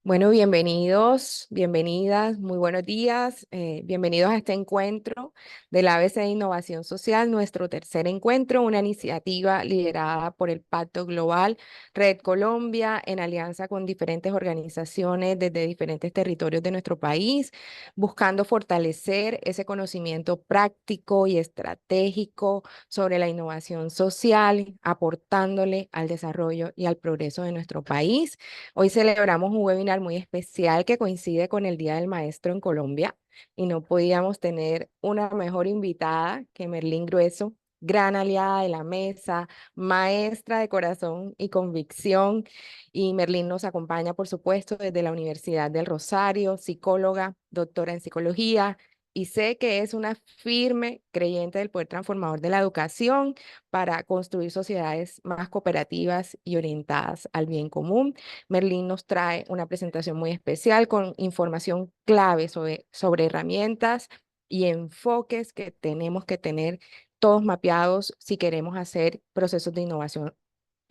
Bueno, bienvenidos, bienvenidas, muy buenos días, bienvenidos a este encuentro del ABC de Innovación Social, nuestro tercer encuentro, una iniciativa liderada por el Pacto Global Red Colombia en alianza con diferentes organizaciones desde diferentes territorios de nuestro país, buscando fortalecer ese conocimiento práctico y estratégico sobre la innovación social, aportándole al desarrollo y al progreso de nuestro país. Hoy celebramos un webinar muy especial que coincide con el Día del Maestro en Colombia y no podíamos tener una mejor invitada que Merlín Grueso, gran aliada de la mesa, maestra de corazón y convicción. Y Merlín nos acompaña, por supuesto, desde la Universidad del Rosario, psicóloga, doctora en psicología. Y sé que es una firme creyente del poder transformador de la educación para construir sociedades más cooperativas y orientadas al bien común. Merlín nos trae una presentación muy especial con información clave sobre herramientas y enfoques que tenemos que tener todos mapeados si queremos hacer procesos de innovación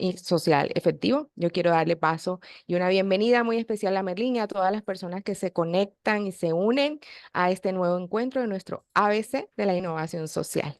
y social efectivo. Yo quiero darle paso y una bienvenida muy especial a Merlín y a todas las personas que se conectan y se unen a este nuevo encuentro de nuestro ABC de la innovación social.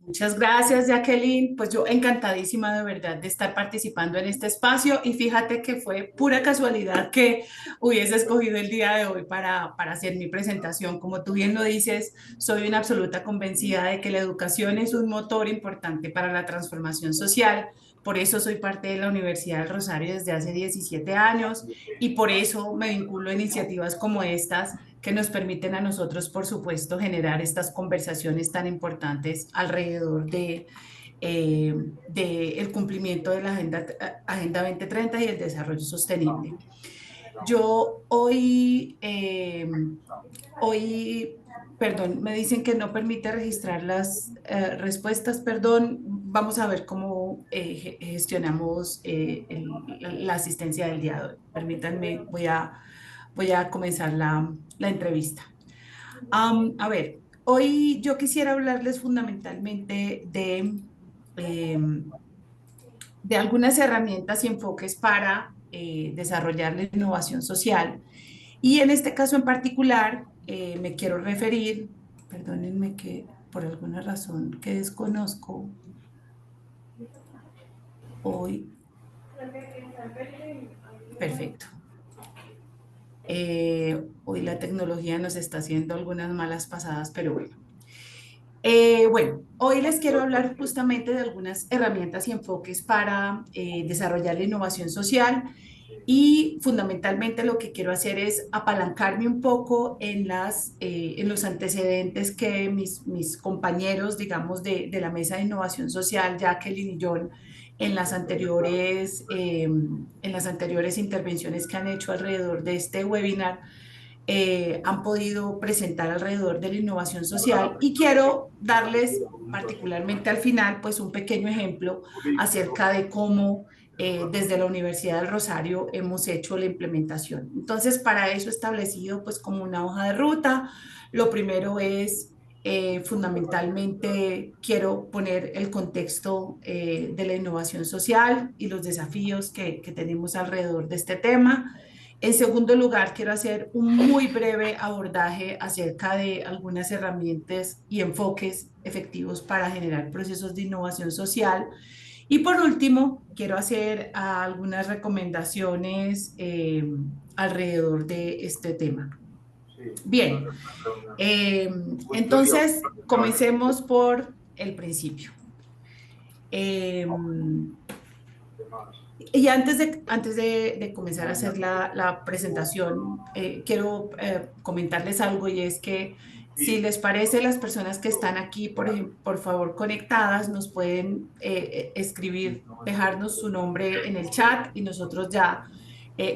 Muchas gracias, Jacqueline. Pues yo encantadísima de verdad de estar participando en este espacio y fíjate que fue pura casualidad que hubiese escogido el día de hoy para hacer mi presentación. Como tú bien lo dices, soy una absoluta convencida de que la educación es un motor importante para la transformación social. Por eso soy parte de la Universidad del Rosario desde hace 17 años y por eso me vinculo a iniciativas como estas que nos permiten a nosotros, por supuesto, generar estas conversaciones tan importantes alrededor de el cumplimiento de la Agenda 2030 y el desarrollo sostenible. Yo hoy, perdón, me dicen que no permite registrar las respuestas, perdón, vamos a ver cómo gestionamos la asistencia del día de hoy. Permítanme, voy a comenzar la entrevista. A ver, hoy yo quisiera hablarles fundamentalmente de algunas herramientas y enfoques para desarrollar la innovación social. Y en este caso en particular me quiero referir, perdónenme que por alguna razón que desconozco hoy, perfecto. Hoy la tecnología nos está haciendo algunas malas pasadas, pero bueno. Bueno, hoy les quiero hablar justamente de algunas herramientas y enfoques para desarrollar la innovación social y fundamentalmente lo que quiero hacer es apalancarme un poco en los antecedentes que mis compañeros, digamos, de la mesa de innovación social, Jacqueline y John, en las anteriores intervenciones que han hecho alrededor de este webinar, han podido presentar alrededor de la innovación social y quiero darles particularmente al final pues un pequeño ejemplo acerca de cómo desde la Universidad del Rosario hemos hecho la implementación. Entonces para eso he establecido pues como una hoja de ruta. Lo primero es fundamentalmente quiero poner el contexto de la innovación social y los desafíos que tenemos alrededor de este tema. En segundo lugar, quiero hacer un muy breve abordaje acerca de algunas herramientas y enfoques efectivos para generar procesos de innovación social. Y por último, quiero hacer algunas recomendaciones alrededor de este tema. Bien, entonces comencemos por el principio. Eh, y antes de comenzar a hacer la presentación, quiero comentarles algo y es que si les parece, las personas que están aquí, por favor, conectadas, nos pueden escribir, dejarnos su nombre en el chat y nosotros ya,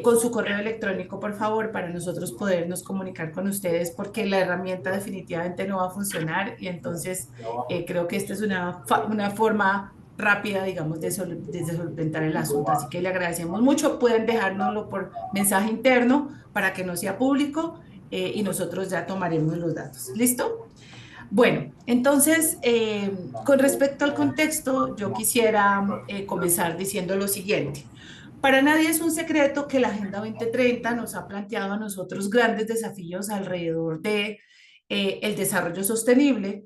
con su correo electrónico, por favor, para nosotros podernos comunicar con ustedes, porque la herramienta definitivamente no va a funcionar y entonces creo que esta es una forma rápida, digamos, de solventar el asunto. Así que le agradecemos mucho. Pueden dejárnoslo por mensaje interno para que no sea público y nosotros ya tomaremos los datos. ¿Listo? Bueno, entonces, con respecto al contexto, yo quisiera comenzar diciendo lo siguiente. Para nadie es un secreto que la Agenda 2030 nos ha planteado a nosotros grandes desafíos alrededor de el desarrollo sostenible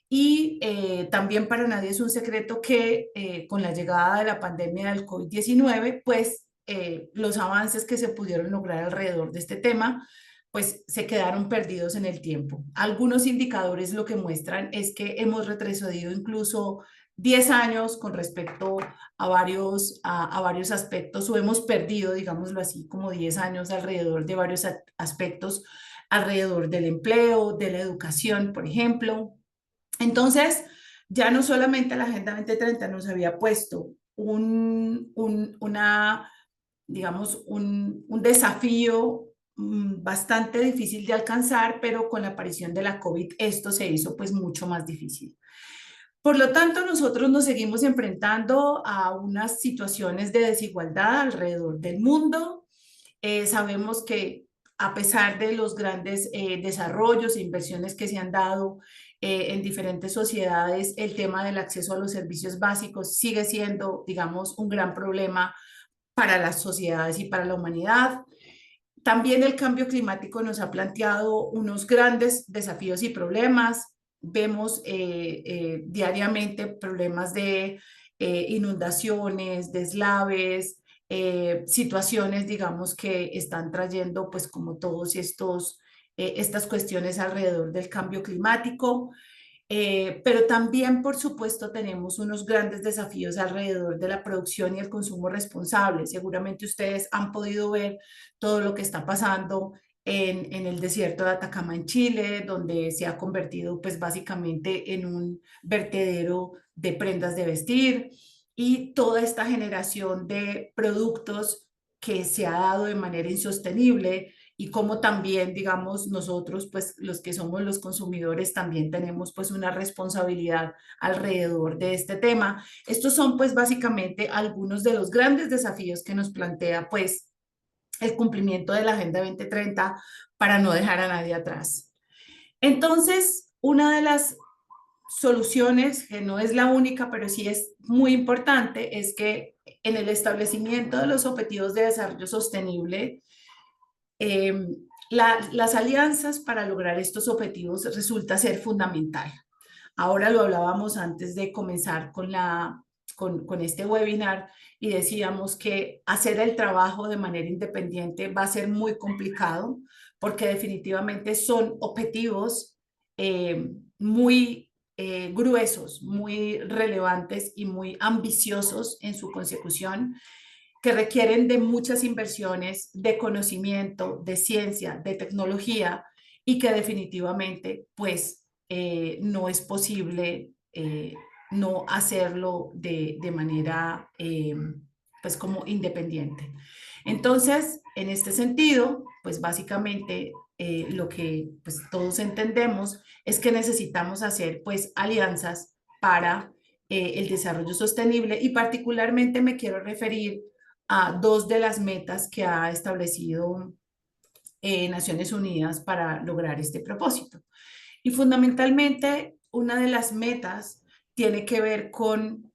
y también para nadie es un secreto que con la llegada de la pandemia del COVID-19, pues los avances que se pudieron lograr alrededor de este tema, pues se quedaron perdidos en el tiempo. Algunos indicadores lo que muestran es que hemos retrocedido incluso 10 años con respecto a varios aspectos, o hemos perdido, digámoslo así, como 10 años alrededor de varios aspectos, alrededor del empleo, de la educación, por ejemplo. Entonces, ya no solamente la Agenda 2030 nos había puesto digamos, un desafío bastante difícil de alcanzar, pero con la aparición de la COVID esto se hizo pues mucho más difícil. Por lo tanto, nosotros nos seguimos enfrentando a unas situaciones de desigualdad alrededor del mundo. Sabemos que a pesar de los grandes desarrollos e inversiones que se han dado en diferentes sociedades, el tema del acceso a los servicios básicos sigue siendo, digamos, un gran problema para las sociedades y para la humanidad. También el cambio climático nos ha planteado unos grandes desafíos y problemas. Vemos diariamente problemas de inundaciones, deslaves, situaciones, digamos, que están trayendo, pues, como todos estas cuestiones alrededor del cambio climático. Pero también, por supuesto, tenemos unos grandes desafíos alrededor de la producción y el consumo responsable. Seguramente ustedes han podido ver todo lo que está pasando en el desierto de Atacama en Chile, donde se ha convertido pues básicamente en un vertedero de prendas de vestir, y toda esta generación de productos que se ha dado de manera insostenible, y como también, digamos, nosotros, pues los que somos los consumidores, también tenemos pues una responsabilidad alrededor de este tema. Estos son pues básicamente algunos de los grandes desafíos que nos plantea pues el cumplimiento de la Agenda 2030 para no dejar a nadie atrás. Entonces, una de las soluciones, que no es la única, pero sí es muy importante, es que en el establecimiento de los objetivos de desarrollo sostenible, eh, las alianzas para lograr estos objetivos resulta ser fundamental. Ahora lo hablábamos antes de comenzar con este webinar, y decíamos que hacer el trabajo de manera independiente va a ser muy complicado porque definitivamente son objetivos muy gruesos, muy relevantes y muy ambiciosos en su consecución, que requieren de muchas inversiones, de conocimiento, de ciencia, de tecnología, y que definitivamente pues no es posible no hacerlo de manera pues como independiente. Entonces, en este sentido, pues básicamente lo que pues todos entendemos es que necesitamos hacer pues alianzas para el desarrollo sostenible, y particularmente me quiero referir a dos de las metas que ha establecido Naciones Unidas para lograr este propósito. Y fundamentalmente, una de las metas tiene que ver con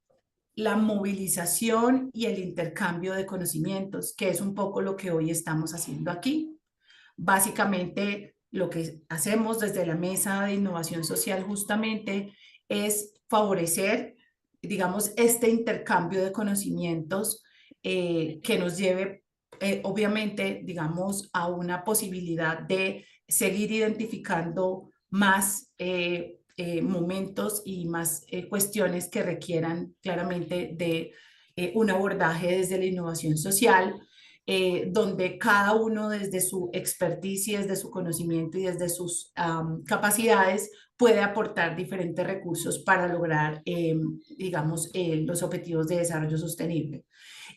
la movilización y el intercambio de conocimientos, que es un poco lo que hoy estamos haciendo aquí. Básicamente, lo que hacemos desde la Mesa de Innovación Social justamente es favorecer, digamos, este intercambio de conocimientos que nos lleve, obviamente, digamos, a una posibilidad de seguir identificando más momentos y más cuestiones que requieran claramente de un abordaje desde la innovación social, donde cada uno desde su expertise y desde su conocimiento y desde sus capacidades puede aportar diferentes recursos para lograr, digamos, los objetivos de desarrollo sostenible.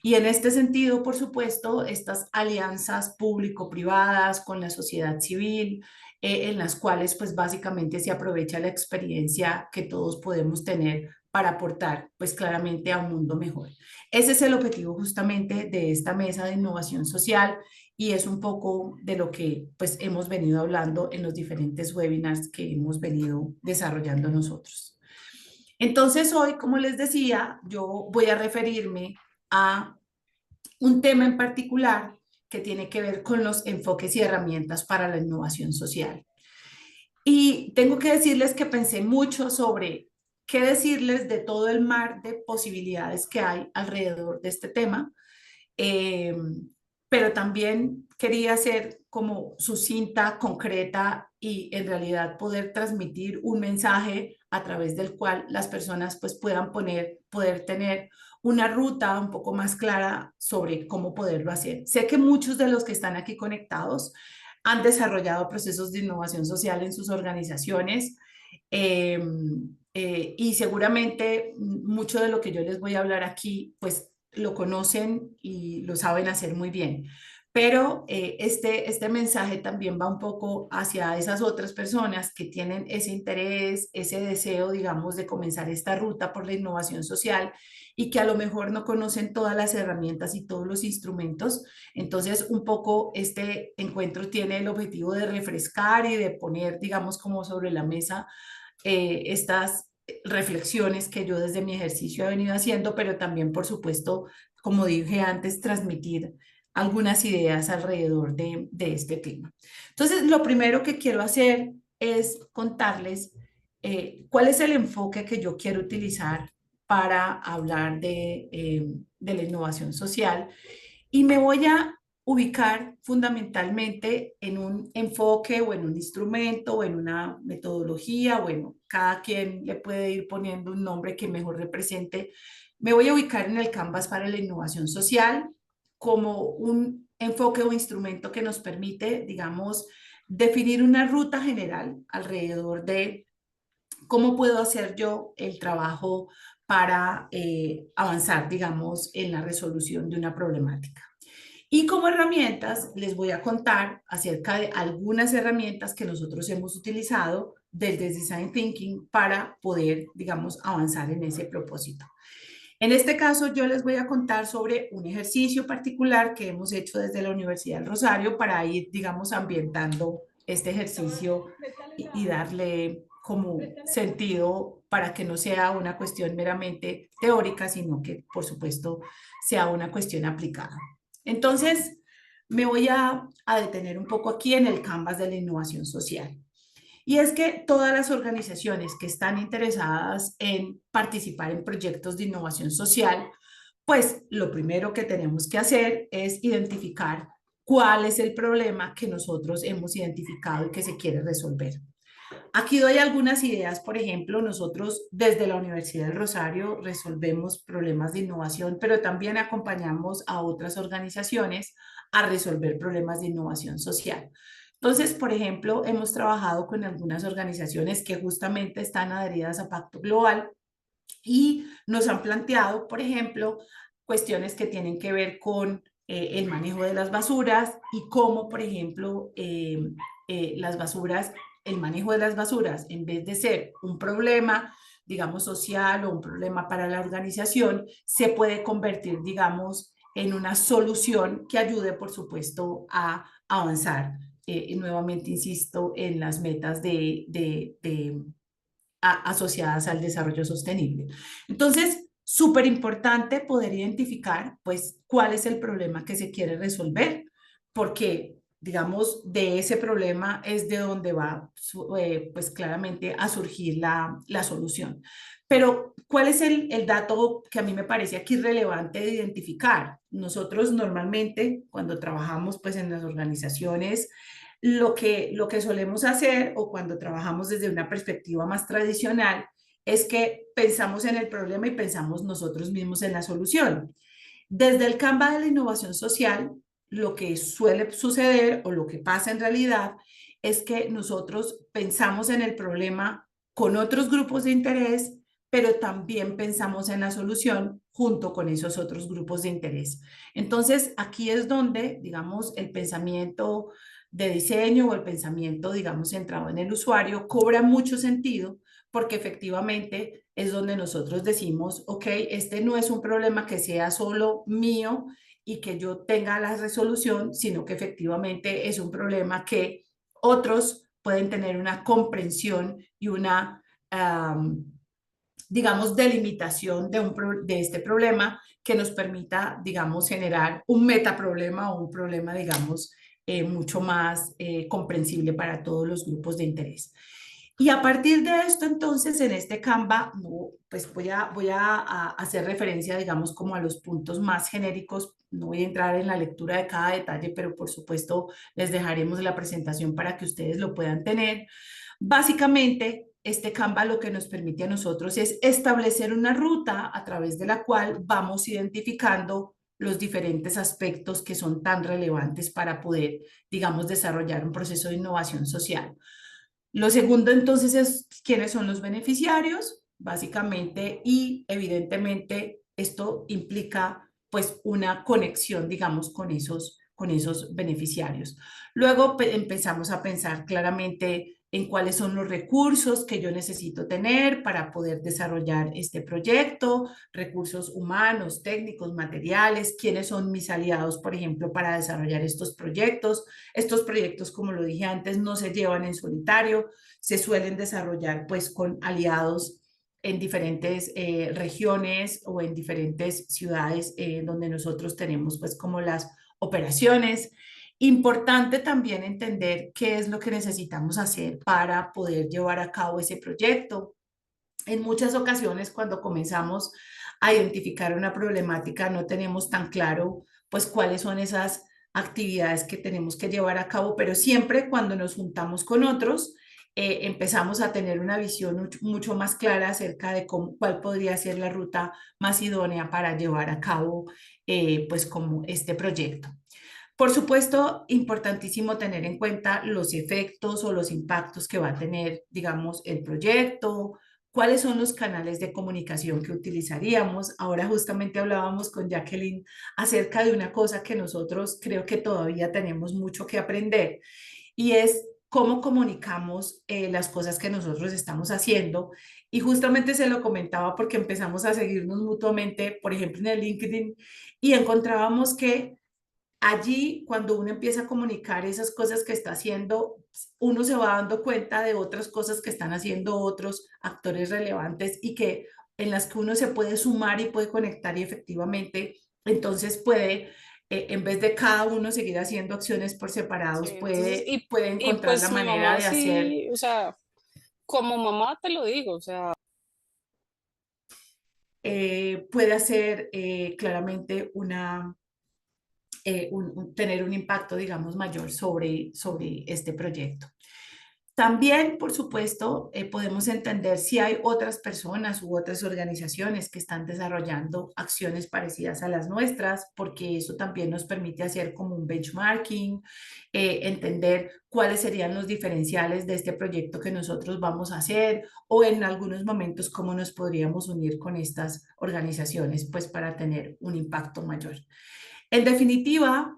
Y en este sentido, por supuesto, estas alianzas público-privadas con la sociedad civil, en las cuales pues básicamente se aprovecha la experiencia que todos podemos tener para aportar pues claramente a un mundo mejor. Ese es el objetivo justamente de esta mesa de innovación social, y es un poco de lo que pues hemos venido hablando en los diferentes webinars que hemos venido desarrollando nosotros. Entonces hoy, como les decía, yo voy a referirme a un tema en particular que tiene que ver con los enfoques y herramientas para la innovación social. Y tengo que decirles que pensé mucho sobre qué decirles de todo el mar de posibilidades que hay alrededor de este tema, eh, pero también quería ser como sucinta, concreta y en realidad poder transmitir un mensaje a través del cual las personas pues puedan poder tener una ruta un poco más clara sobre cómo poderlo hacer. Sé que muchos de los que están aquí conectados han desarrollado procesos de innovación social en sus organizaciones, eh, y seguramente mucho de lo que yo les voy a hablar aquí, pues lo conocen y lo saben hacer muy bien. Pero este mensaje también va un poco hacia esas otras personas que tienen ese interés, ese deseo, digamos, de comenzar esta ruta por la innovación social y que a lo mejor no conocen todas las herramientas y todos los instrumentos. Entonces, un poco este encuentro tiene el objetivo de refrescar y de poner, digamos, como sobre la mesa estas reflexiones que yo desde mi ejercicio he venido haciendo, pero también, por supuesto, como dije antes, transmitir algunas ideas alrededor de este tema. Entonces, lo primero que quiero hacer es contarles cuál es el enfoque que yo quiero utilizar para hablar de la innovación social y me voy a ubicar fundamentalmente en un enfoque o en un instrumento o en una metodología. Bueno, cada quien le puede ir poniendo un nombre que mejor represente. Me voy a ubicar en el Canvas para la innovación social como un enfoque o instrumento que nos permite, digamos, definir una ruta general alrededor de cómo puedo hacer yo el trabajo para avanzar, digamos, en la resolución de una problemática. Y como herramientas, les voy a contar acerca de algunas herramientas que nosotros hemos utilizado desde Design Thinking para poder, digamos, avanzar en ese propósito. En este caso, yo les voy a contar sobre un ejercicio particular que hemos hecho desde la Universidad del Rosario para ir, digamos, ambientando este ejercicio y darle como sentido para que no sea una cuestión meramente teórica, sino que, por supuesto, sea una cuestión aplicada. Entonces, me voy a detener un poco aquí en el canvas de la innovación social. Y es que todas las organizaciones que están interesadas en participar en proyectos de innovación social, pues lo primero que tenemos que hacer es identificar cuál es el problema que nosotros hemos identificado y que se quiere resolver. Aquí doy algunas ideas. Por ejemplo, nosotros desde la Universidad del Rosario resolvemos problemas de innovación, pero también acompañamos a otras organizaciones a resolver problemas de innovación social. Entonces, por ejemplo, hemos trabajado con algunas organizaciones que justamente están adheridas a Pacto Global y nos han planteado, por ejemplo, cuestiones que tienen que ver con el manejo de las basuras y cómo, por ejemplo, las basuras, el manejo de las basuras, en vez de ser un problema, digamos, social o un problema para la organización, se puede convertir, digamos, en una solución que ayude, por supuesto, a avanzar. Nuevamente, insisto, en las metas asociadas al desarrollo sostenible. Entonces, súper importante poder identificar, pues, cuál es el problema que se quiere resolver, porque, digamos, de ese problema es de donde va, pues, claramente a surgir la solución. Pero, ¿cuál es el dato que a mí me parece aquí relevante de identificar? Nosotros normalmente, cuando trabajamos, pues, en las organizaciones, lo que solemos hacer o cuando trabajamos desde una perspectiva más tradicional es que pensamos en el problema y pensamos nosotros mismos en la solución. Desde el Canva de la innovación social, lo que suele suceder o lo que pasa en realidad es que nosotros pensamos en el problema con otros grupos de interés, pero también pensamos en la solución junto con esos otros grupos de interés. Entonces, aquí es donde, digamos, el pensamiento de diseño o el pensamiento, digamos, centrado en el usuario cobra mucho sentido porque efectivamente es donde nosotros decimos, ok, este no es un problema que sea solo mío y que yo tenga la resolución, sino que efectivamente es un problema que otros pueden tener una comprensión y una digamos, delimitación de este problema que nos permita, digamos, generar un metaproblema o un problema, digamos, mucho más comprensible para todos los grupos de interés. Y a partir de esto, entonces, en este Canva, no, pues voy a hacer referencia, digamos, como a los puntos más genéricos. No voy a entrar en la lectura de cada detalle, pero por supuesto les dejaremos la presentación para que ustedes lo puedan tener. Básicamente, este Canva lo que nos permite a nosotros es establecer una ruta a través de la cual vamos identificando los diferentes aspectos que son tan relevantes para poder, digamos, desarrollar un proceso de innovación social. Lo segundo, entonces, es quiénes son los beneficiarios, básicamente, y evidentemente esto implica pues una conexión, digamos, con esos beneficiarios. Luego empezamos a pensar claramente en cuáles son los recursos que yo necesito tener para poder desarrollar este proyecto, recursos humanos, técnicos, materiales, quiénes son mis aliados, por ejemplo, para desarrollar estos proyectos. Estos proyectos, como lo dije antes, no se llevan en solitario, se suelen desarrollar pues con aliados en diferentes regiones o en diferentes ciudades donde nosotros tenemos pues como las operaciones. Importante también entender qué es lo que necesitamos hacer para poder llevar a cabo ese proyecto. En muchas ocasiones, cuando comenzamos a identificar una problemática, no tenemos tan claro pues cuáles son esas actividades que tenemos que llevar a cabo, pero siempre cuando nos juntamos con otros, empezamos a tener una visión mucho más clara acerca de cuál podría ser la ruta más idónea para llevar a cabo pues como este proyecto. Por supuesto, importantísimo tener en cuenta los efectos o los impactos que va a tener, digamos, el proyecto, cuáles son los canales de comunicación que utilizaríamos. Ahora justamente hablábamos con Jacqueline acerca de una cosa que nosotros creo que todavía tenemos mucho que aprender y es cómo comunicamos las cosas que nosotros estamos haciendo. Y justamente se lo comentaba porque empezamos a seguirnos mutuamente, por ejemplo, en el LinkedIn, y encontrábamos que allí, cuando uno empieza a comunicar esas cosas que está haciendo, uno se va dando cuenta de otras cosas que están haciendo otros actores relevantes y que en las que uno se puede sumar y puede conectar y efectivamente, entonces puede, en vez de cada uno seguir haciendo acciones por Sí, separados, entonces, puede y encontrar la pues mi manera mamá de hacer, sí, o sea, como mamá te lo digo, o sea, puede hacer claramente tener un impacto, digamos, mayor sobre este proyecto. También, por supuesto, podemos entender si hay otras personas u otras organizaciones que están desarrollando acciones parecidas a las nuestras, porque eso también nos permite hacer como un benchmarking, entender cuáles serían los diferenciales de este proyecto que nosotros vamos a hacer o en algunos momentos cómo nos podríamos unir con estas organizaciones, pues para tener un impacto mayor. En definitiva,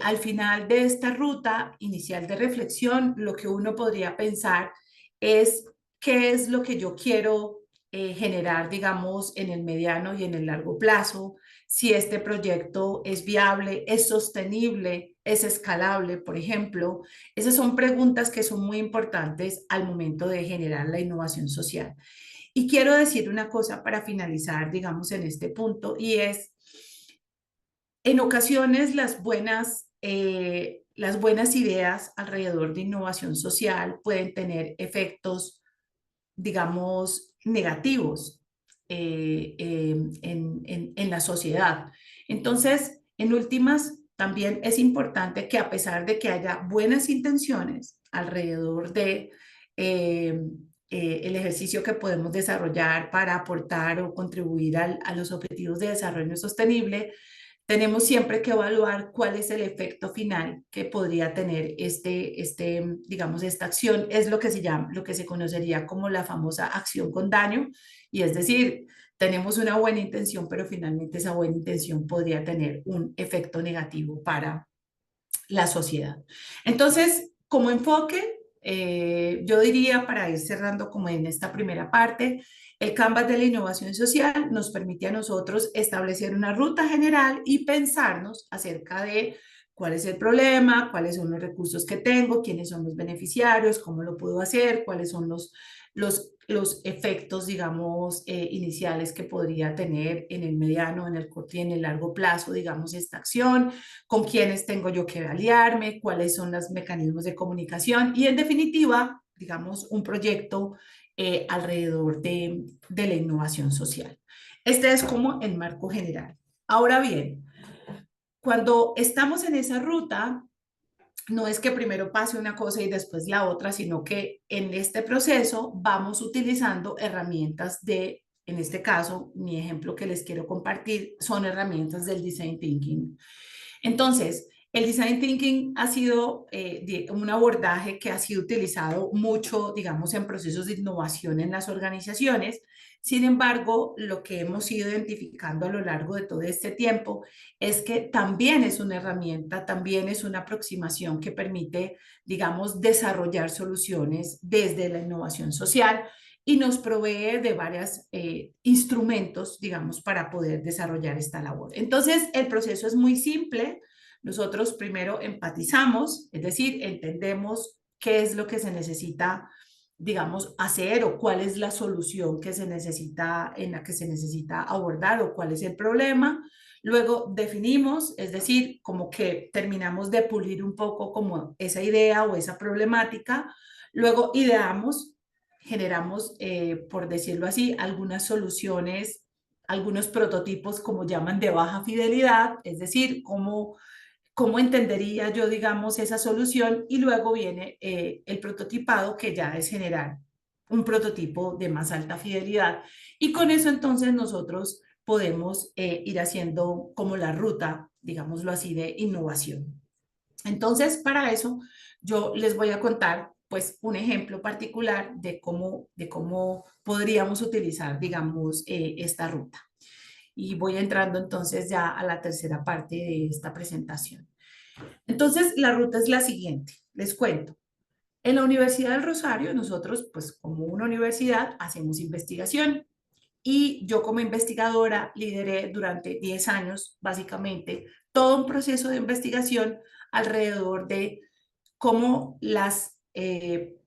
al final de esta ruta inicial de reflexión, lo que uno podría pensar es qué es lo que yo quiero generar, digamos, en el mediano y en el largo plazo, si este proyecto es viable, es sostenible, es escalable, por ejemplo. Esas son preguntas que son muy importantes al momento de generar la innovación social. Y quiero decir una cosa para finalizar, digamos, en este punto, y es en ocasiones las buenas ideas alrededor de innovación social pueden tener efectos, digamos, negativos en la sociedad. Entonces, en últimas, también es importante que a pesar de que haya buenas intenciones alrededor de el ejercicio que podemos desarrollar para aportar o contribuir a los objetivos de desarrollo sostenible, tenemos siempre que evaluar cuál es el efecto final que podría tener digamos, esta acción. Es lo que se llama, lo que se conocería como la famosa acción con daño, y es decir, tenemos una buena intención, pero finalmente esa buena intención podría tener un efecto negativo para la sociedad. Entonces, como enfoque, yo diría, para ir cerrando como en esta primera parte, el Canvas de la innovación social nos permite a nosotros establecer una ruta general y pensarnos acerca de ¿Cuál es el problema? ¿Cuáles son los recursos que tengo? ¿Quiénes son los beneficiarios? ¿Cómo lo puedo hacer? ¿Cuáles son los efectos, digamos, iniciales que podría tener en el mediano, en el corto y en el largo plazo, digamos, esta acción? ¿Con quiénes tengo yo que aliarme? ¿Cuáles son los mecanismos de comunicación? Y en definitiva, digamos, un proyecto alrededor de la innovación social. Este es como el marco general. Ahora bien, cuando estamos en esa ruta, no es que primero pase una cosa y después la otra, sino que en este proceso vamos utilizando herramientas en este caso, mi ejemplo que les quiero compartir son herramientas del Design Thinking. Entonces, el Design Thinking ha sido un abordaje que ha sido utilizado mucho, digamos, en procesos de innovación en las organizaciones. Sin embargo, lo que hemos ido identificando a lo largo de todo este tiempo es que también es una herramienta, también es una aproximación que permite, digamos, desarrollar soluciones desde la innovación social y nos provee de varios instrumentos, digamos, para poder desarrollar esta labor. Entonces, el proceso es muy simple. Nosotros primero empatizamos, es decir, entendemos qué es lo que se necesita, digamos, hacer o cuál es la solución que se necesita, en la que se necesita abordar o cuál es el problema. Luego definimos, es decir, como que terminamos de pulir un poco como esa idea o esa problemática. Luego ideamos, generamos, por decirlo así, algunas soluciones, algunos prototipos, como llaman, de baja fidelidad, es decir, cómo entendería yo, digamos, esa solución, y luego viene el prototipado, que ya es generar un prototipo de más alta fidelidad. Y con eso entonces nosotros podemos ir haciendo como la ruta, digámoslo así, de innovación. Entonces, para eso, yo les voy a contar pues un ejemplo particular de cómo podríamos utilizar, digamos, esta ruta. Y voy entrando entonces ya a la tercera parte de esta presentación. Entonces, la ruta es la siguiente, les cuento. En la Universidad del Rosario, nosotros, pues como una universidad, hacemos investigación y yo como investigadora lideré durante 10 años, básicamente, todo un proceso de investigación alrededor de cómo las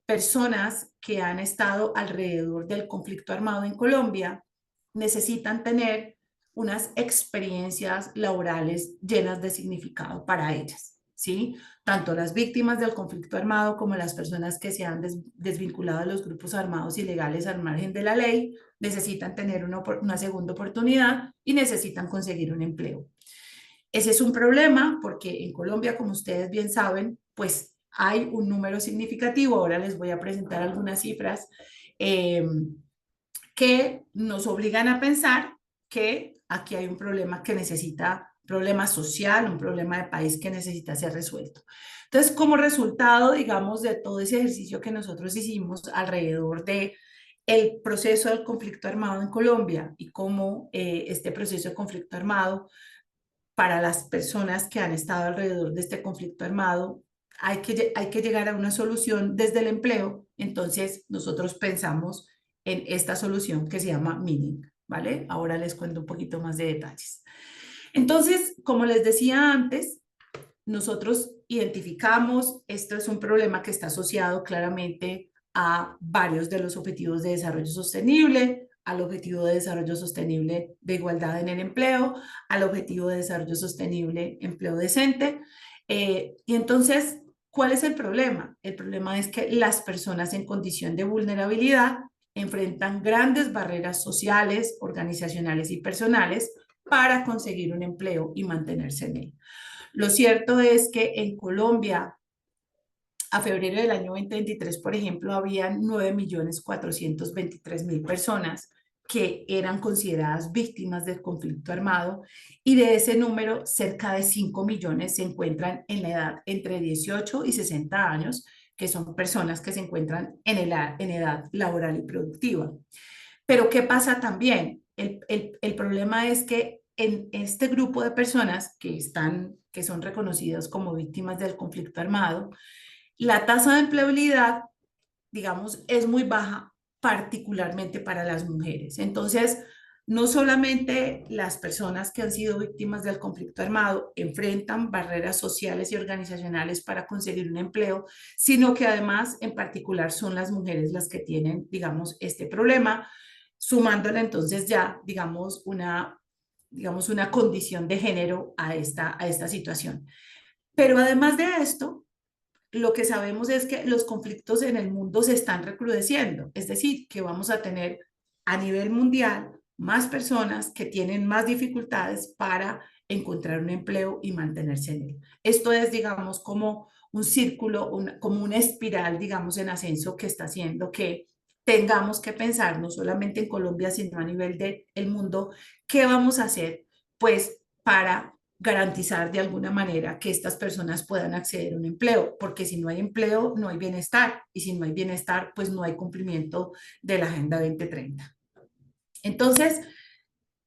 personas que han estado alrededor del conflicto armado en Colombia necesitan tener unas experiencias laborales llenas de significado para ellas, ¿sí? Tanto las víctimas del conflicto armado como las personas que se han desvinculado de los grupos armados ilegales al margen de la ley necesitan tener una segunda oportunidad y necesitan conseguir un empleo. Ese es un problema porque en Colombia, como ustedes bien saben, pues hay un número significativo, ahora les voy a presentar algunas cifras, eh, que nos obligan a pensar que aquí hay un problema que necesita, problema social, un problema de país que necesita ser resuelto. Entonces, como resultado, digamos, de todo ese ejercicio que nosotros hicimos alrededor de el proceso del conflicto armado en Colombia y cómo este proceso de conflicto armado para las personas que han estado alrededor de este conflicto armado, hay que llegar a una solución desde el empleo. Entonces, nosotros pensamos en esta solución que se llama Meaning, ¿vale? Ahora les cuento un poquito más de detalles. Entonces, como les decía antes, nosotros identificamos, esto es un problema que está asociado claramente a varios de los objetivos de desarrollo sostenible, al objetivo de desarrollo sostenible de igualdad en el empleo, al objetivo de desarrollo sostenible empleo decente. Y entonces, ¿cuál es el problema? El problema es que las personas en condición de vulnerabilidad enfrentan grandes barreras sociales, organizacionales y personales para conseguir un empleo y mantenerse en él. Lo cierto es que en Colombia, a febrero del año 2023, por ejemplo, habían 9.423.000 personas que eran consideradas víctimas del conflicto armado, y de ese número, cerca de 5 millones se encuentran en la edad entre 18 y 60 años, que son personas que se encuentran en edad laboral y productiva. Pero ¿qué pasa también? El problema es que en este grupo de personas que son reconocidas como víctimas del conflicto armado, la tasa de empleabilidad, digamos, es muy baja, particularmente para las mujeres. Entonces, no solamente las personas que han sido víctimas del conflicto armado enfrentan barreras sociales y organizacionales para conseguir un empleo, sino que además en particular son las mujeres las que tienen, digamos, este problema, sumándole entonces ya, digamos, una condición de género a esta situación. Pero además de esto, lo que sabemos es que los conflictos en el mundo se están recrudeciendo, es decir, que vamos a tener a nivel mundial más personas que tienen más dificultades para encontrar un empleo y mantenerse en él. Esto es, digamos, como un círculo, como una espiral, digamos, en ascenso que está haciendo que tengamos que pensar no solamente en Colombia, sino a nivel del mundo, qué vamos a hacer, pues, para garantizar de alguna manera que estas personas puedan acceder a un empleo, porque si no hay empleo, no hay bienestar, y si no hay bienestar, pues no hay cumplimiento de la Agenda 2030. Entonces,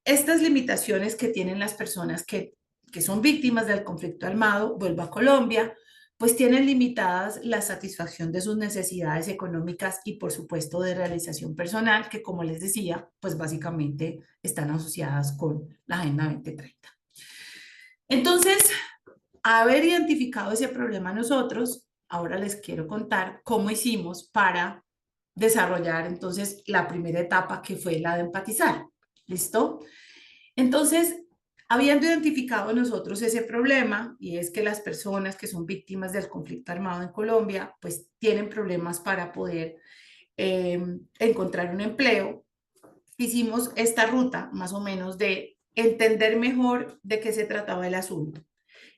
estas limitaciones que tienen las personas que son víctimas del conflicto armado, vuelvo a Colombia, pues tienen limitadas la satisfacción de sus necesidades económicas y por supuesto de realización personal, que como les decía, pues básicamente están asociadas con la Agenda 2030. Entonces, haber identificado ese problema nosotros, ahora les quiero contar cómo hicimos para desarrollar entonces la primera etapa que fue la de empatizar. ¿Listo? Entonces, habiendo identificado nosotros ese problema, y es que las personas que son víctimas del conflicto armado en Colombia, pues tienen problemas para poder encontrar un empleo, hicimos esta ruta más o menos de entender mejor de qué se trataba el asunto.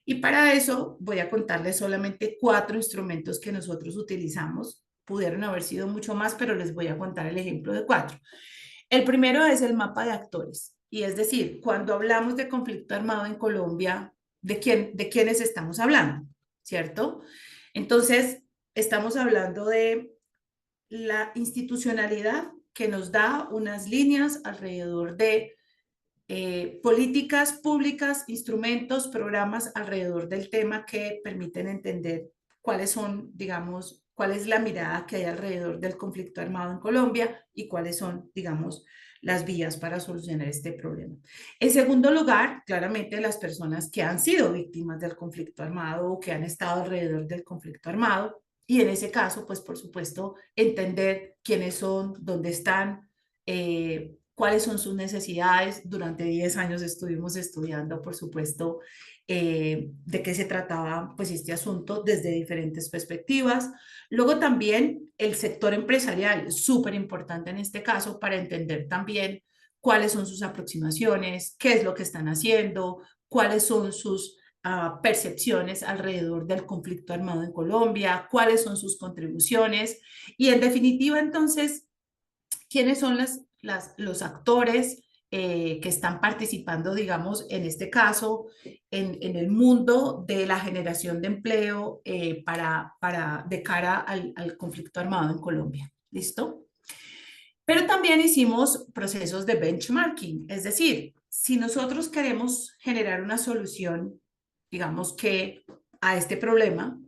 Y para eso voy a contarles solamente 4 instrumentos que nosotros utilizamos. Pudieron haber sido mucho más, pero les voy a contar el ejemplo de 4. El primero es el mapa de actores. Y es decir, cuando hablamos de conflicto armado en Colombia, de quiénes estamos hablando? ¿Cierto? Entonces, estamos hablando de la institucionalidad que nos da unas líneas alrededor de políticas públicas, instrumentos, programas alrededor del tema que permiten entender cuáles son, digamos, cuál es la mirada que hay alrededor del conflicto armado en Colombia y cuáles son, digamos, las vías para solucionar este problema. En segundo lugar, claramente las personas que han sido víctimas del conflicto armado o que han estado alrededor del conflicto armado, y en ese caso, pues por supuesto, entender quiénes son, dónde están, cuáles son sus necesidades. Durante 10 años estuvimos estudiando, por supuesto, de qué se trataba pues este asunto desde diferentes perspectivas. Luego también el sector empresarial, súper importante en este caso para entender también cuáles son sus aproximaciones, qué es lo que están haciendo, cuáles son sus percepciones alrededor del conflicto armado en Colombia, cuáles son sus contribuciones y en definitiva entonces, quiénes son los actores que están participando, digamos, en este caso, en el mundo de la generación de empleo de cara al conflicto armado en Colombia. ¿Listo? Pero también hicimos procesos de benchmarking, es decir, si nosotros queremos generar una solución, digamos que a este problema,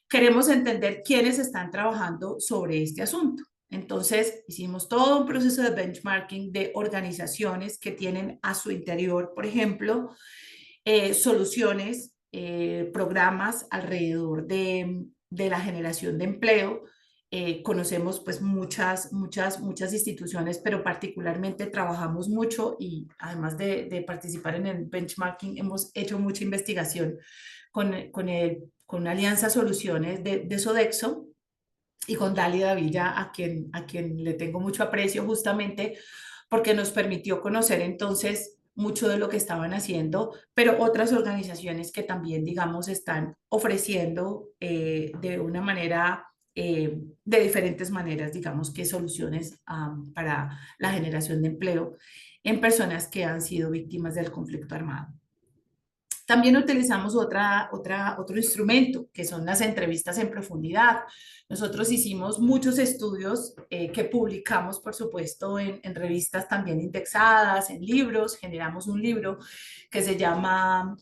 queremos entender quiénes están trabajando sobre este asunto. Entonces, hicimos todo un proceso de benchmarking de organizaciones que tienen a su interior, por ejemplo, soluciones, programas alrededor de la generación de empleo. Conocemos pues muchas instituciones, pero particularmente trabajamos mucho y además de participar en el benchmarking, hemos hecho mucha investigación con Alianza Soluciones de Sodexo y con Dalia Davilla, a quien le tengo mucho aprecio justamente porque nos permitió conocer entonces mucho de lo que estaban haciendo, pero otras organizaciones que también, digamos, están ofreciendo de una manera, de diferentes maneras, digamos, que soluciones para la generación de empleo en personas que han sido víctimas del conflicto armado. También utilizamos otro instrumento, que son las entrevistas en profundidad. Nosotros hicimos muchos estudios que publicamos, por supuesto, en revistas también indexadas, en libros. Generamos un libro que se llama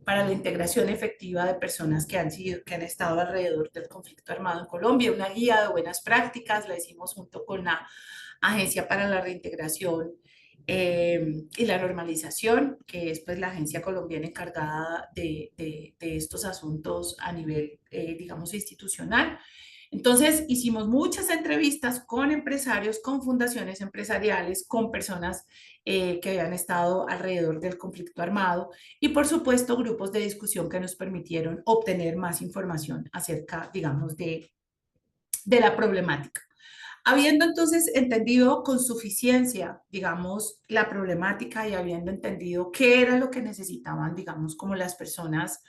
para la integración efectiva de personas que que han estado alrededor del conflicto armado en Colombia, una guía de buenas prácticas, la hicimos junto con la Agencia para la Reintegración y la Normalización, que es pues la agencia colombiana encargada de estos asuntos a nivel, digamos, institucional. Entonces, hicimos muchas entrevistas con empresarios, con fundaciones empresariales, con personas que habían estado alrededor del conflicto armado y, por supuesto, grupos de discusión que nos permitieron obtener más información acerca, digamos, de la problemática. Habiendo entonces entendido con suficiencia, digamos, la problemática y habiendo entendido qué era lo que necesitaban, digamos, como las personas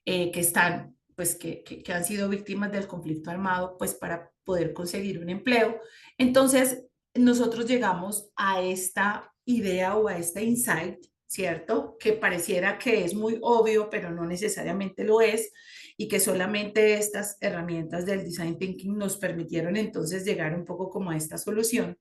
que están, pues, que han sido víctimas del conflicto armado, pues, para poder conseguir un empleo, entonces nosotros llegamos a esta idea o a este insight, ¿cierto? Que pareciera que es muy obvio, pero no necesariamente lo es, y que solamente estas herramientas del design thinking nos permitieron entonces llegar un poco como a esta solución.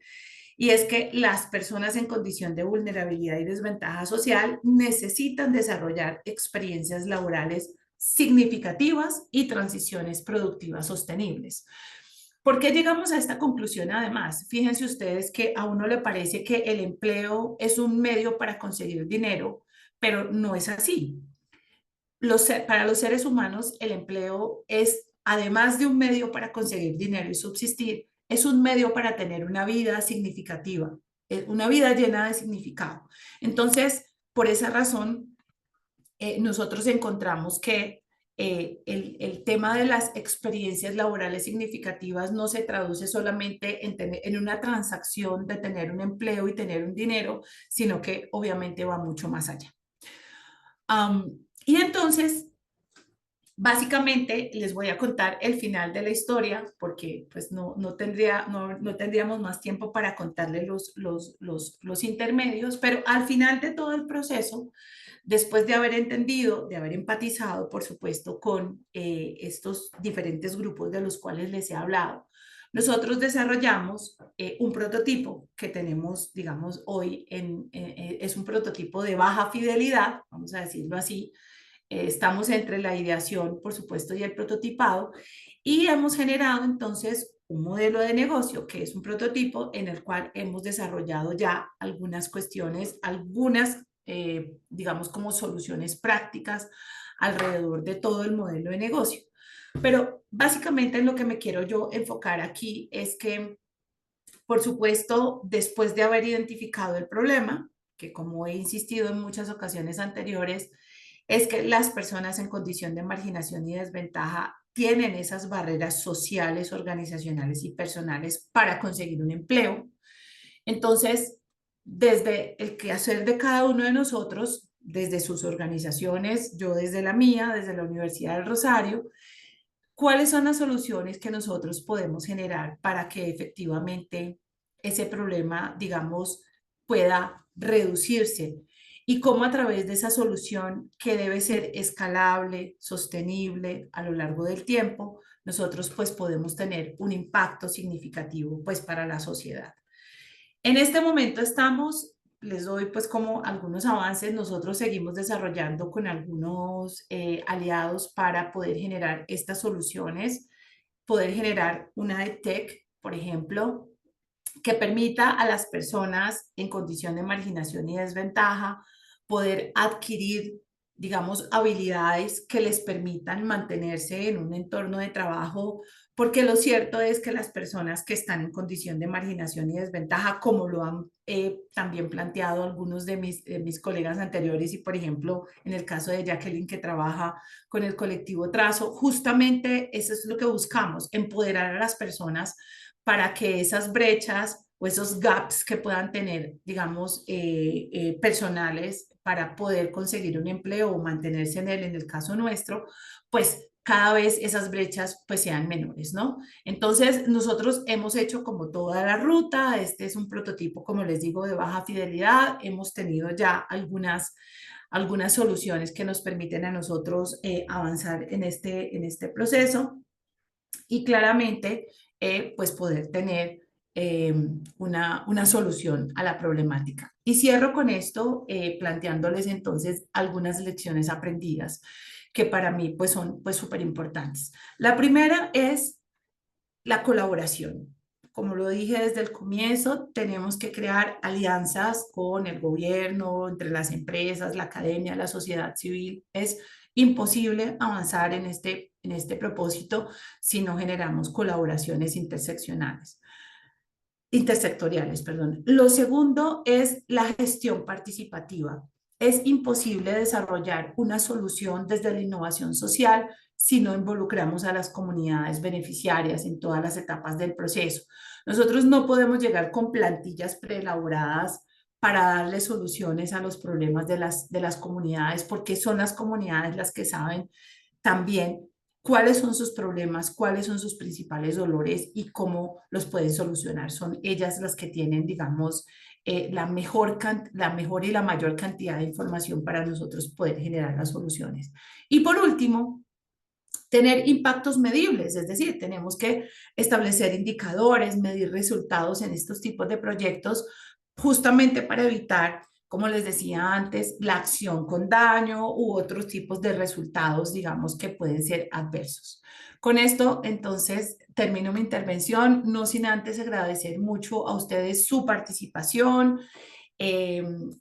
Y es que las personas en condición de vulnerabilidad y desventaja social necesitan desarrollar experiencias laborales significativas y transiciones productivas sostenibles. ¿Por qué llegamos a esta conclusión además? Fíjense ustedes que a uno le parece que el empleo es un medio para conseguir dinero, pero no es así. Para los seres humanos, el empleo es, además de un medio para conseguir dinero y subsistir, es un medio para tener una vida significativa, una vida llena de significado. Entonces, por esa razón, nosotros encontramos que el tema de las experiencias laborales significativas no se traduce solamente en una transacción de tener un empleo y tener un dinero, sino que obviamente va mucho más allá. Y entonces, básicamente, les voy a contar el final de la historia, porque pues no tendríamos más tiempo para contarles los intermedios, pero al final de todo el proceso, después de haber entendido, de haber empatizado, por supuesto, con estos diferentes grupos de los cuales les he hablado, nosotros desarrollamos un prototipo que tenemos, digamos, hoy, es un prototipo de baja fidelidad, vamos a decirlo así. Estamos entre la ideación, por supuesto, y el prototipado, y hemos generado entonces un modelo de negocio que es un prototipo en el cual hemos desarrollado ya algunas cuestiones, algunas, digamos, como soluciones prácticas alrededor de todo el modelo de negocio. Pero básicamente en lo que me quiero yo enfocar aquí es que, por supuesto, después de haber identificado el problema, que como he insistido en muchas ocasiones anteriores, es que las personas en condición de marginación y desventaja tienen esas barreras sociales, organizacionales y personales para conseguir un empleo. Entonces, desde el quehacer de cada uno de nosotros, desde sus organizaciones, yo desde la mía, desde la Universidad del Rosario, ¿cuáles son las soluciones que nosotros podemos generar para que efectivamente ese problema, digamos, pueda reducirse? Y cómo a través de esa solución que debe ser escalable, sostenible a lo largo del tiempo, nosotros pues podemos tener un impacto significativo pues para la sociedad. En este momento estamos, les doy pues como algunos avances, nosotros seguimos desarrollando con algunos aliados para poder generar estas soluciones, poder generar una EdTech, por ejemplo, que permita a las personas en condición de marginación y desventaja poder adquirir, digamos, habilidades que les permitan mantenerse en un entorno de trabajo, porque lo cierto es que las personas que están en condición de marginación y desventaja, como lo han también planteado algunos de mis colegas anteriores, y por ejemplo, en el caso de Jacqueline, que trabaja con el colectivo Trazo, justamente eso es lo que buscamos, empoderar a las personas para que esas brechas o esos gaps que puedan tener, digamos, personales para poder conseguir un empleo o mantenerse en él, en el caso nuestro, pues cada vez esas brechas pues sean menores, ¿no? Entonces nosotros hemos hecho como toda la ruta, este es un prototipo, como les digo, de baja fidelidad, hemos tenido ya algunas soluciones que nos permiten a nosotros avanzar en este proceso y claramente pues poder tener una solución a la problemática. Y cierro con esto planteándoles entonces algunas lecciones aprendidas que para mí pues son pues súper importantes. La primera es la colaboración. Como lo dije desde el comienzo, tenemos que crear alianzas con el gobierno, entre las empresas, la academia, la sociedad civil. Es imposible avanzar en este propósito si no generamos colaboraciones intersectoriales, perdón. Lo segundo es la gestión participativa. Es imposible desarrollar una solución desde la innovación social si no involucramos a las comunidades beneficiarias en todas las etapas del proceso. Nosotros no podemos llegar con plantillas preelaboradas para darle soluciones a los problemas de las comunidades, porque son las comunidades las que saben también cuáles son sus problemas, cuáles son sus principales dolores y cómo los pueden solucionar. Son ellas las que tienen, digamos, la mejor y la mayor cantidad de información para nosotros poder generar las soluciones. Y por último, tener impactos medibles, es decir, tenemos que establecer indicadores, medir resultados en estos tipos de proyectos, justamente para evitar, como les decía antes, la acción con daño u otros tipos de resultados, digamos, que pueden ser adversos. Con esto, entonces, termino mi intervención, no sin antes agradecer mucho a ustedes su participación.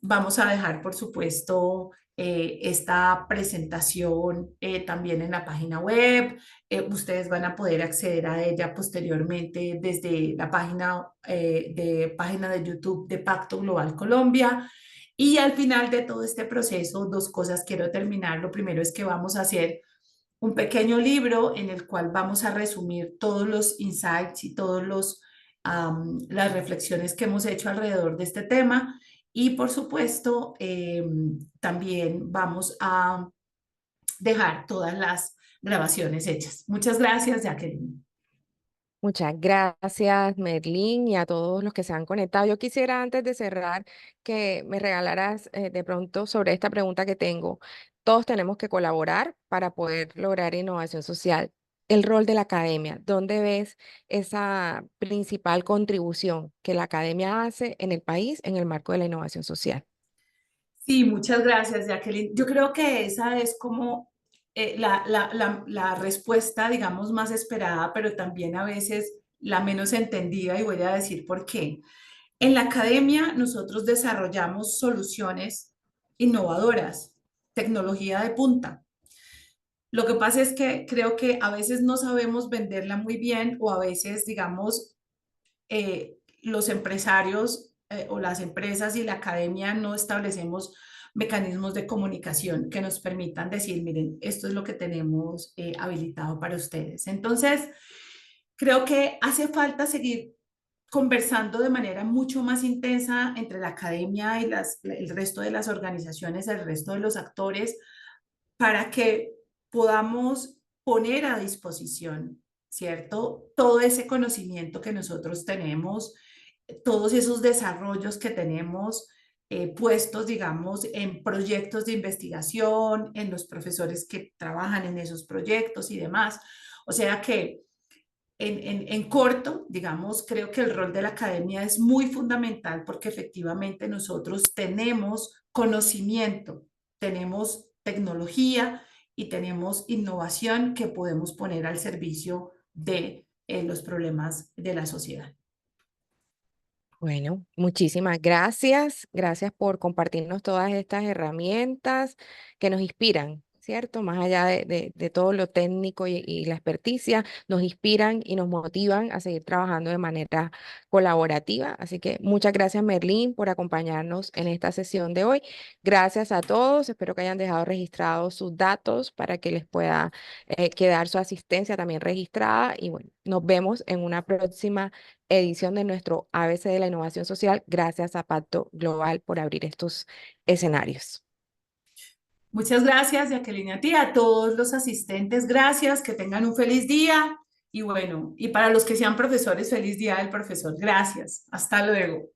Vamos a dejar, por supuesto, esta presentación también en la página web. Ustedes van a poder acceder a ella posteriormente desde la página de YouTube de Pacto Global Colombia. Y al final de todo este proceso, dos cosas quiero terminar. Lo primero es que vamos a hacer un pequeño libro en el cual vamos a resumir todos los insights y las reflexiones que hemos hecho alrededor de este tema. Y por supuesto, también vamos a dejar todas las grabaciones hechas. Muchas gracias, Jacqueline. Muchas gracias, Merlín, y a todos los que se han conectado. Yo quisiera, antes de cerrar, que me regalaras de pronto sobre esta pregunta que tengo. Todos tenemos que colaborar para poder lograr innovación social. El rol de la academia, ¿dónde ves esa principal contribución que la academia hace en el país en el marco de la innovación social? Sí, muchas gracias, Jacqueline. Yo creo que esa es como la respuesta, digamos, más esperada, pero también a veces la menos entendida, y voy a decir por qué. En la academia nosotros desarrollamos soluciones innovadoras, tecnología de punta. Lo que pasa es que creo que a veces no sabemos venderla muy bien o a veces, digamos, los empresarios o las empresas y la academia no establecemos mecanismos de comunicación que nos permitan decir, miren, esto es lo que tenemos habilitado para ustedes. Entonces, creo que hace falta seguir conversando de manera mucho más intensa entre la academia y el resto de las organizaciones, el resto de los actores, para que podamos poner a disposición, ¿cierto? Todo ese conocimiento que nosotros tenemos, todos esos desarrollos que tenemos puestos, digamos, en proyectos de investigación, en los profesores que trabajan en esos proyectos y demás. O sea que en corto, digamos, creo que el rol de la academia es muy fundamental porque efectivamente nosotros tenemos conocimiento, tenemos tecnología y tenemos innovación que podemos poner al servicio de los problemas de la sociedad. Bueno, muchísimas gracias. Gracias por compartirnos todas estas herramientas que nos inspiran, ¿cierto? Más allá de todo lo técnico y la experticia, nos inspiran y nos motivan a seguir trabajando de manera colaborativa. Así que muchas gracias, Merlín, por acompañarnos en esta sesión de hoy. Gracias a todos. Espero que hayan dejado registrados sus datos para que les pueda quedar su asistencia también registrada. Y bueno, nos vemos en una próxima edición de nuestro ABC de la innovación social. Gracias a Pacto Global por abrir estos escenarios. Muchas gracias, Jacqueline, a ti, a todos los asistentes, gracias, que tengan un feliz día y bueno, y para los que sean profesores, feliz día del profesor, gracias, hasta luego.